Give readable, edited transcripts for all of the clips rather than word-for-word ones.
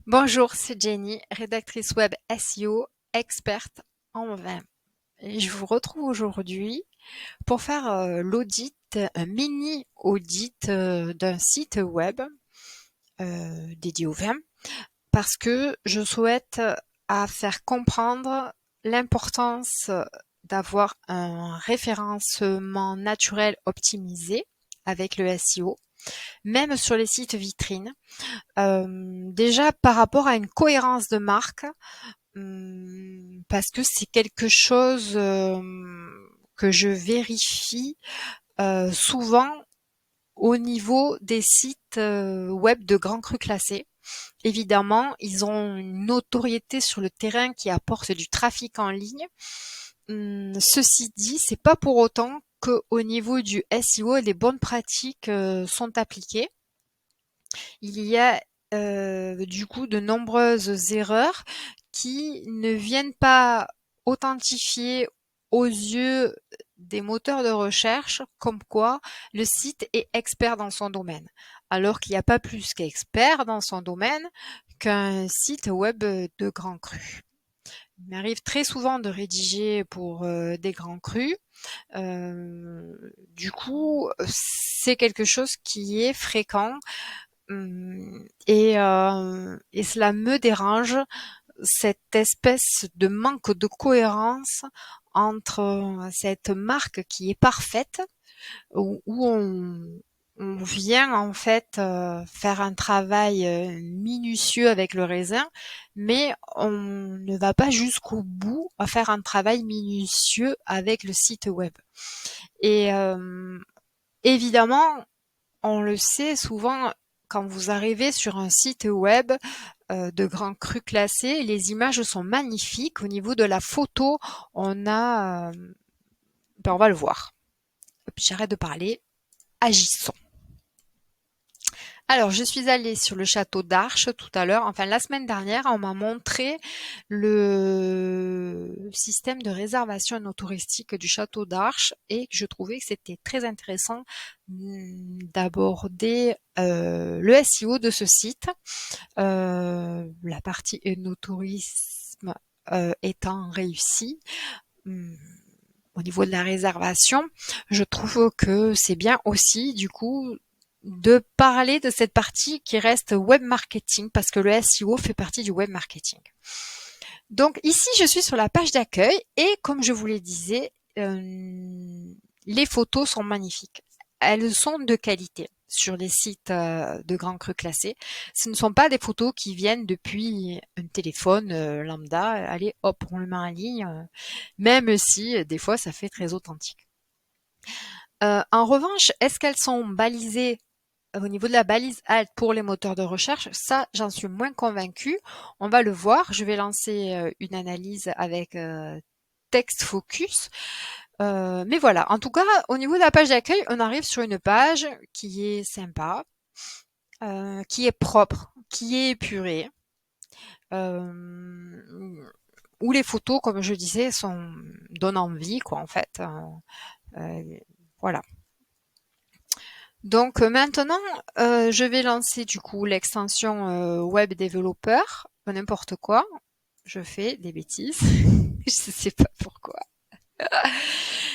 Bonjour, c'est Jenny, rédactrice web SEO, experte en vin. Et je vous retrouve aujourd'hui pour faire l'audit, un mini audit d'un site web dédié au vin, parce que je souhaite à faire comprendre l'importance d'avoir un référencement naturel optimisé avec le SEO, même sur les sites vitrines. Déjà par rapport à une cohérence de marque, parce que c'est quelque chose que je vérifie souvent au niveau des sites web de grands crus classés. Évidemment, ils ont une notoriété sur le terrain qui apporte du trafic en ligne. Ceci dit, c'est pas pour autant qu'au niveau du SEO, les bonnes pratiques sont appliquées. Il y a du coup de nombreuses erreurs qui ne viennent pas authentifier aux yeux des moteurs de recherche comme quoi le site est expert dans son domaine, alors qu'il n'y a pas plus qu'expert dans son domaine qu'un site web de grand cru. Il m'arrive très souvent de rédiger pour des grands crus. Du coup, c'est quelque chose qui est fréquent. Et cela me dérange, cette espèce de manque de cohérence entre cette marque qui est parfaite, où on vient en fait faire un travail minutieux avec le raisin, mais on ne va pas jusqu'au bout à faire un travail minutieux avec le site web. Et évidemment, on le sait souvent, quand vous arrivez sur un site web de grands crus classés, les images sont magnifiques. Au niveau de la photo, on va le voir. Et puis j'arrête de parler, agissons. Alors, je suis allée sur le château d'Arches tout à l'heure, enfin la semaine dernière, on m'a montré le système de réservation non touristique du château d'Arches et je trouvais que c'était très intéressant d'aborder le SEO de ce site, la partie œnotourisme étant réussie. Hum, Au niveau de la réservation, je trouve que c'est bien aussi, du coup, de parler de cette partie qui reste web marketing, parce que le SEO fait partie du web marketing. Donc ici, je suis sur la page d'accueil et comme je vous le disais, les photos sont magnifiques. Elles sont de qualité sur les sites de grands crus classés. Ce ne sont pas des photos qui viennent depuis un téléphone lambda. Allez, hop, on le met en ligne, même si des fois ça fait très authentique. En revanche, est-ce qu'elles sont balisées au niveau de la balise alt pour les moteurs de recherche? Ça, j'en suis moins convaincue. On va le voir. Je vais lancer une analyse avec Text Focus. Mais voilà, en tout cas, au niveau de la page d'accueil, on arrive sur une page qui est sympa, qui est propre, qui est épurée, euh, où les photos, comme je disais, donnent envie, quoi, en fait. Euh, voilà. Donc maintenant, je vais lancer du coup l'extension Web Developer, n'importe quoi. Je fais des bêtises, je sais pas pourquoi.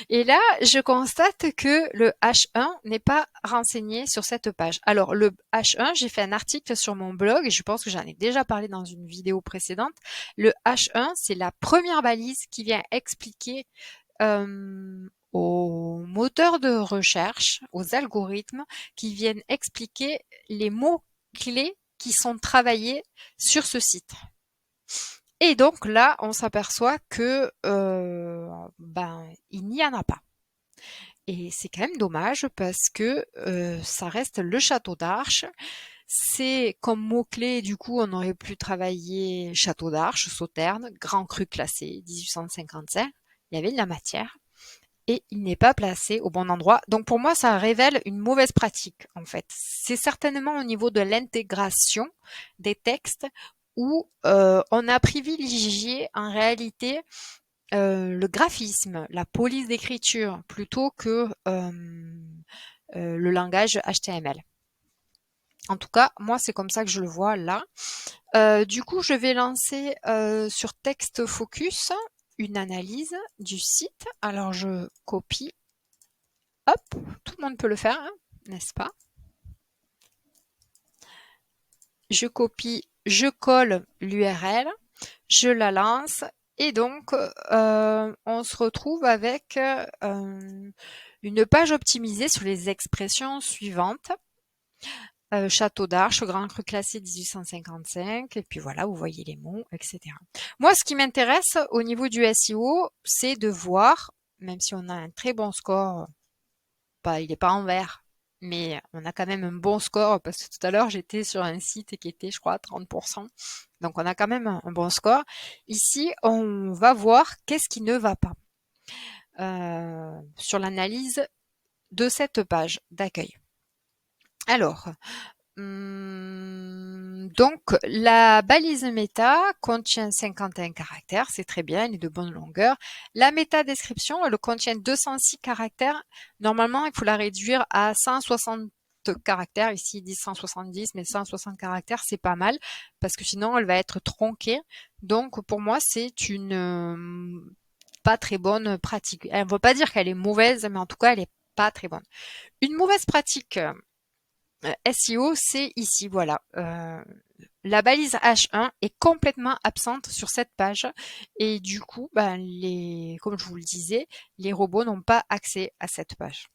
Et là, je constate que le H1 n'est pas renseigné sur cette page. Alors le H1, j'ai fait un article sur mon blog et je pense que j'en ai déjà parlé dans une vidéo précédente. Le H1, c'est la première balise qui vient expliquer aux moteurs de recherche, aux algorithmes qui viennent expliquer les mots-clés qui sont travaillés sur ce site. Et donc là, on s'aperçoit que il n'y en a pas. Et c'est quand même dommage parce que ça reste le château d'Arches. C'est comme mot-clé, du coup, on aurait pu travailler château d'Arches, Sauternes, grand cru classé, 1855. Il y avait de la matière et il n'est pas placé au bon endroit. Donc pour moi, ça révèle une mauvaise pratique en fait. C'est certainement au niveau de l'intégration des textes où on a privilégié en réalité le graphisme, la police d'écriture plutôt que le langage HTML. En tout cas, moi c'est comme ça que je le vois là. Du coup, je vais lancer sur Texte Focus une analyse du site. Alors, je copie. Hop, tout le monde peut le faire, hein, n'est-ce pas? Je copie, je colle l'URL, je la lance et donc on se retrouve avec une page optimisée sur les expressions suivantes. Château d'Arches, Grand Cru classé 1855, et puis voilà, vous voyez les mots, etc. Moi, ce qui m'intéresse au niveau du SEO, c'est de voir, même si on a un très bon score, il n'est pas en vert, mais on a quand même un bon score, parce que tout à l'heure, j'étais sur un site qui était, je crois, à 30%. Donc, on a quand même un bon score. Ici, on va voir qu'est-ce qui ne va pas sur l'analyse de cette page d'accueil. Alors, donc, la balise méta contient 51 caractères, c'est très bien, elle est de bonne longueur. La méta description, elle contient 206 caractères. Normalement, il faut la réduire à 160 caractères. Ici, ils disent 170, mais 160 caractères, c'est pas mal, parce que sinon, elle va être tronquée. Donc, pour moi, c'est une pas très bonne pratique. Elle ne veut pas dire qu'elle est mauvaise, mais en tout cas, elle est pas très bonne. Une mauvaise pratique SEO, c'est ici, voilà. La balise H1 est complètement absente sur cette page et du coup, ben, comme je vous le disais, les robots n'ont pas accès à cette page.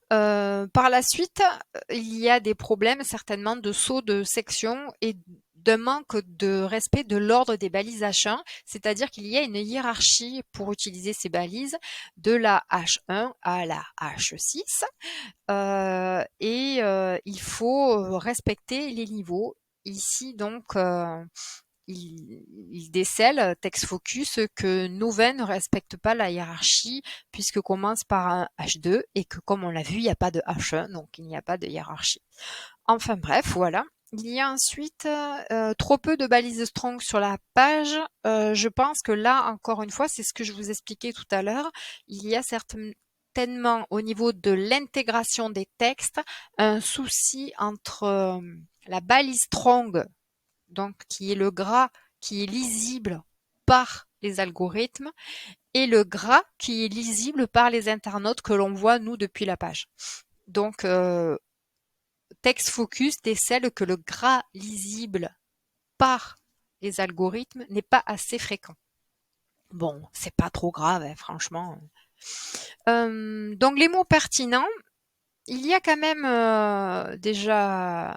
Par la suite, il y a des problèmes certainement de saut de section et d'un manque de respect de l'ordre des balises H1, c'est-à-dire qu'il y a une hiérarchie pour utiliser ces balises de la H1 à la H6. Il faut respecter les niveaux. Ici, donc, il décèle, Text Focus, que Nouven ne respecte pas la hiérarchie puisque commence par un H2 et que, comme on l'a vu, il n'y a pas de H1, donc il n'y a pas de hiérarchie. Enfin bref, voilà. Il y a ensuite trop peu de balises strong sur la page. Je pense que là, encore une fois, c'est ce que je vous expliquais tout à l'heure. Il y a certainement au niveau de l'intégration des textes un souci entre la balise strong, donc qui est le gras qui est lisible par les algorithmes, et le gras qui est lisible par les internautes que l'on voit nous depuis la page. Donc Text Focus décèle que le gras lisible par les algorithmes n'est pas assez fréquent. Bon, c'est pas trop grave, hein, franchement. Donc les mots pertinents, il y a quand même déjà...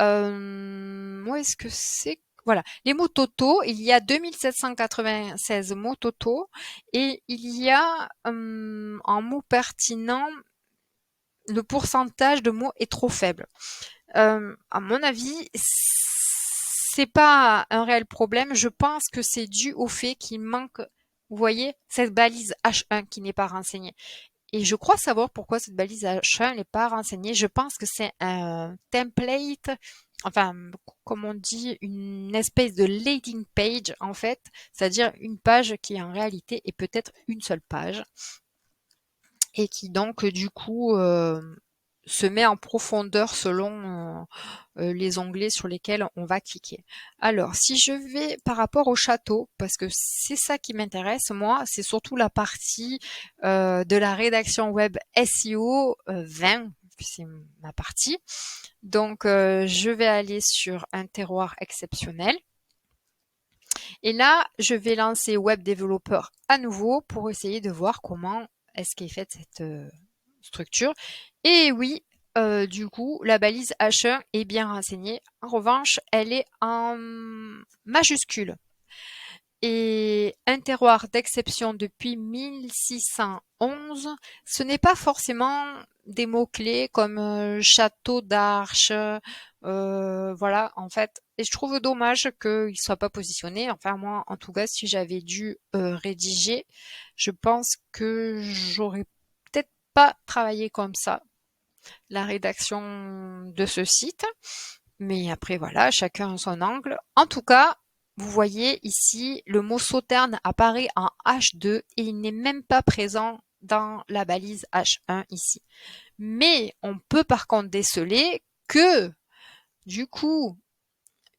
où est-ce que c'est? Voilà, les mots totaux, il y a 2796 mots totaux et il y a en mots pertinents, le pourcentage de mots est trop faible. À mon avis, c'est pas un réel problème. Je pense que c'est dû au fait qu'il manque, vous voyez, cette balise H1 qui n'est pas renseignée. Et je crois savoir pourquoi cette balise H1 n'est pas renseignée. Je pense que c'est un template, enfin, comme on dit, une espèce de landing page, en fait. C'est-à-dire une page qui, en réalité, est peut-être une seule page. Et qui donc, du coup, se met en profondeur selon les onglets sur lesquels on va cliquer. Alors, si je vais par rapport au château, parce que c'est ça qui m'intéresse, moi, c'est surtout la partie de la rédaction web SEO 20, c'est ma partie. Donc, je vais aller sur un terroir exceptionnel. Et là, je vais lancer Web Developer à nouveau pour essayer de voir comment est-ce qu'est faite cette structure. Et oui, du coup, la balise H1 est bien renseignée. En revanche, elle est en majuscule. Et un terroir d'exception depuis 1611, ce n'est pas forcément des mots-clés comme château d'Arches, voilà, en fait. Et je trouve dommage qu'il ne soit pas positionné. Enfin, moi, en tout cas, si j'avais dû rédiger, je pense que j'aurais peut-être pas travaillé comme ça la rédaction de ce site. Mais après, voilà, chacun son angle. En tout cas, vous voyez ici, le mot sauterne apparaît en H2 et il n'est même pas présent dans la balise H1 ici. Mais on peut par contre déceler que, du coup,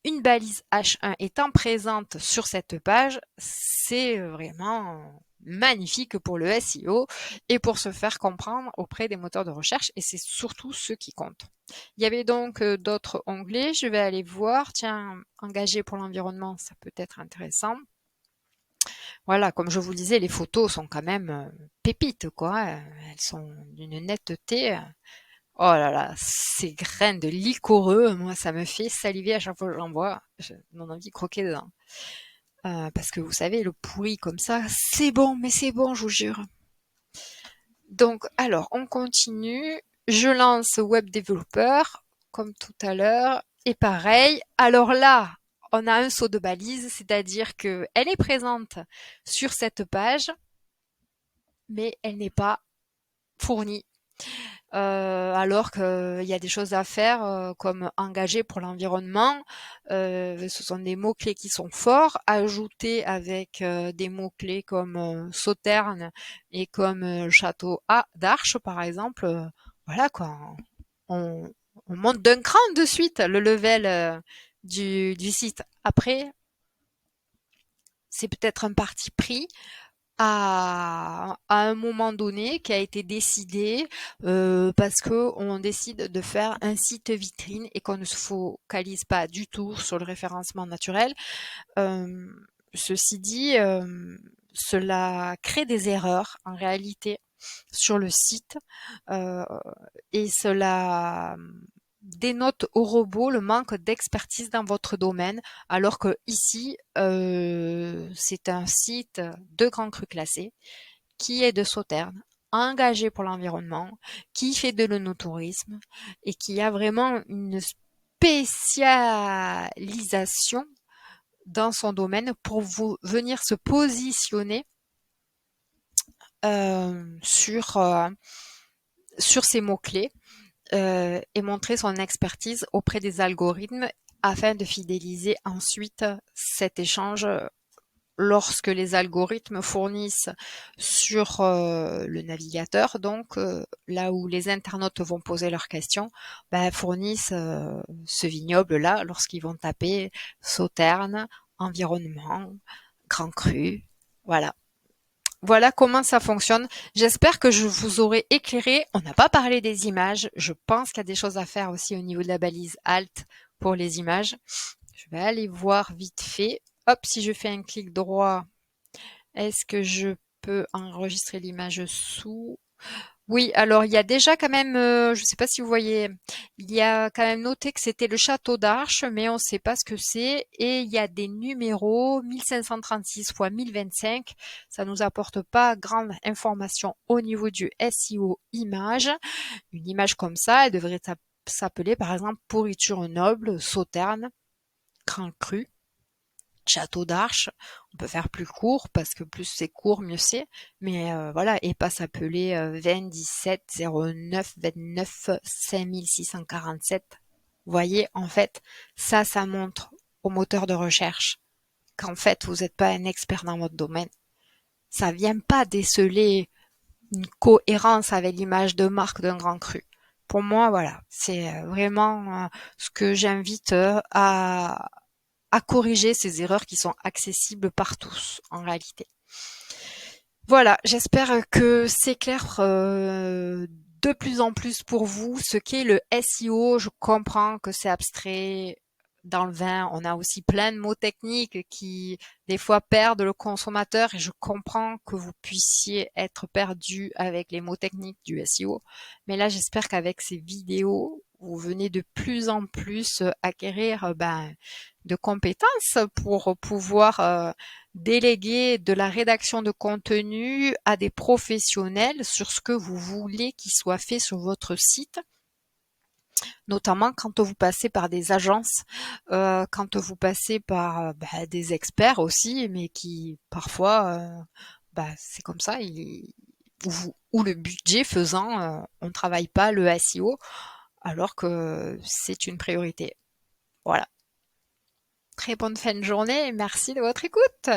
une balise H1 étant présente sur cette page, c'est vraiment magnifique pour le SEO et pour se faire comprendre auprès des moteurs de recherche, et c'est surtout ce qui compte. Il y avait donc d'autres onglets, je vais aller voir. Tiens, engagé pour l'environnement, ça peut être intéressant. Voilà, comme je vous le disais, les photos sont quand même pépites, quoi. Elles sont d'une netteté. Oh là là, ces graines de licoreux, moi, ça me fait saliver à chaque fois que j'en vois. J'ai envie de croquer dedans. Parce que vous savez, le pourri comme ça, c'est bon, mais c'est bon, je vous jure. Donc, alors, on continue. Je lance Web Developer, comme tout à l'heure. Et pareil, alors là, on a un saut de balise, c'est-à-dire qu'elle est présente sur cette page, mais elle n'est pas fournie. Alors qu'il y a des choses à faire comme engager pour l'environnement. Ce sont des mots-clés qui sont forts, ajoutés avec des mots-clés comme Sauterne et comme château d'Arche, par exemple. Voilà quoi, on, on monte d'un cran de suite le level du site. Après, c'est peut-être un parti pris à un moment donné qui a été décidé parce que on décide de faire un site vitrine et qu'on ne se focalise pas du tout sur le référencement naturel. Euh, Ceci dit, cela crée des erreurs en réalité sur le site euh, et cela dénote au robot le manque d'expertise dans votre domaine, alors que ici, c'est un site de Grand Cru classé qui est de Sauternes, engagé pour l'environnement, qui fait de l'œnotourisme et qui a vraiment une spécialisation dans son domaine pour vous venir se positionner sur sur ces mots-clés et montrer son expertise auprès des algorithmes afin de fidéliser ensuite cet échange lorsque les algorithmes fournissent sur le navigateur, donc là où les internautes vont poser leurs questions, ben, fournissent ce vignoble-là lorsqu'ils vont taper Sauterne, environnement, Grand Cru, voilà. Voilà comment ça fonctionne. J'espère que je vous aurai éclairé. On n'a pas parlé des images. Je pense qu'il y a des choses à faire aussi au niveau de la balise Alt pour les images. Je vais aller voir vite fait. Hop, si je fais un clic droit, est-ce que je peux enregistrer l'image sous? Oui, alors il y a déjà quand même, je ne sais pas si vous voyez, il y a quand même noté que c'était le château d'Arche, mais on ne sait pas ce que c'est. Et il y a des numéros 1536 x 1025. Ça nous apporte pas grande information au niveau du SEO image. Une image comme ça, elle devrait s'appeler par exemple pourriture noble, Sauterne, Grand Cru. Château d'Arche, on peut faire plus court parce que plus c'est court, mieux c'est. Mais voilà, et pas s'appeler 27 09 29 5647. Vous voyez, en fait, ça montre au moteur de recherche qu'en fait, vous n'êtes pas un expert dans votre domaine. Ça vient pas déceler une cohérence avec l'image de marque d'un grand cru. Pour moi, voilà, c'est vraiment ce que j'invite à corriger ces erreurs qui sont accessibles par tous en réalité. Voilà, j'espère que c'est clair de plus en plus pour vous ce qu'est le SEO. Je comprends que c'est abstrait. Dans le vin, on a aussi plein de mots techniques qui, des fois, perdent le consommateur et je comprends que vous puissiez être perdu avec les mots techniques du SEO. Mais là, j'espère qu'avec ces vidéos, vous venez de plus en plus acquérir de compétences pour pouvoir déléguer de la rédaction de contenu à des professionnels sur ce que vous voulez qu'il soit fait sur votre site, notamment quand vous passez par des agences, quand vous passez par des experts aussi, mais qui parfois, c'est comme ça, ou le budget faisant, on ne travaille pas le SEO alors que c'est une priorité. Voilà. Très bonne fin de journée et merci de votre écoute.